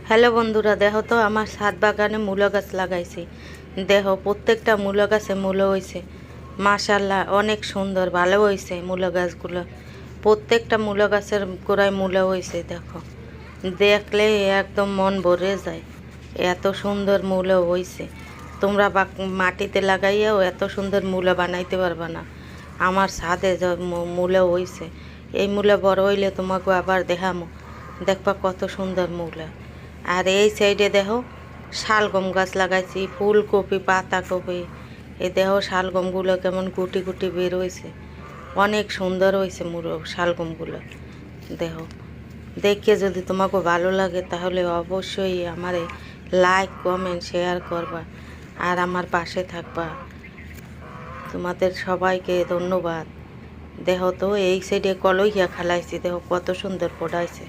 Hello বন্ধুরা, দেখো তো আমার ছাদ বাগানে মূলো গাছ লাগাইছি। দেখো প্রত্যেকটা মূলো গাছে মূলো হয়েছে। মাশাল্লাহ, অনেক সুন্দর, ভালো হয়েছে মূলো গাছগুলো। প্রত্যেকটা মূলো গাছের গোড়ায় মূলো হয়েছে। দেখো, দেখলে একদম মন ভরে যায়, এত সুন্দর মূলো হয়েছে। তোমরা মাটিতে লাগাইয়াও এত সুন্দর মূলো বানাইতে পারবা না। আমার ছাদে মূলো হয়েছে। এই মূলো বড় হইলে তোমাকে আবার দেখামো, দেখবা কত সুন্দর মূলো। আর এই সাইডে দেখো শালগম গাছ লাগাইছি, ফুলকপি, পাতাকপি। এই দেখো শালগমগুলো কেমন গুটি গুটি বের হয়েছে, অনেক সুন্দর হয়েছে মুড়ো শালগমগুলো। দেখো, দেখে যদি তোমাকে ভালো লাগে তাহলে অবশ্যই আমারে লাইক, কমেন্ট, শেয়ার করবা আর আমার পাশে থাকবা। তোমাদের সবাইকে ধন্যবাদ। দেখো তো এই সাইডে কলইয়া খালাইছি, দেখো কত সুন্দর ফোটাইছে।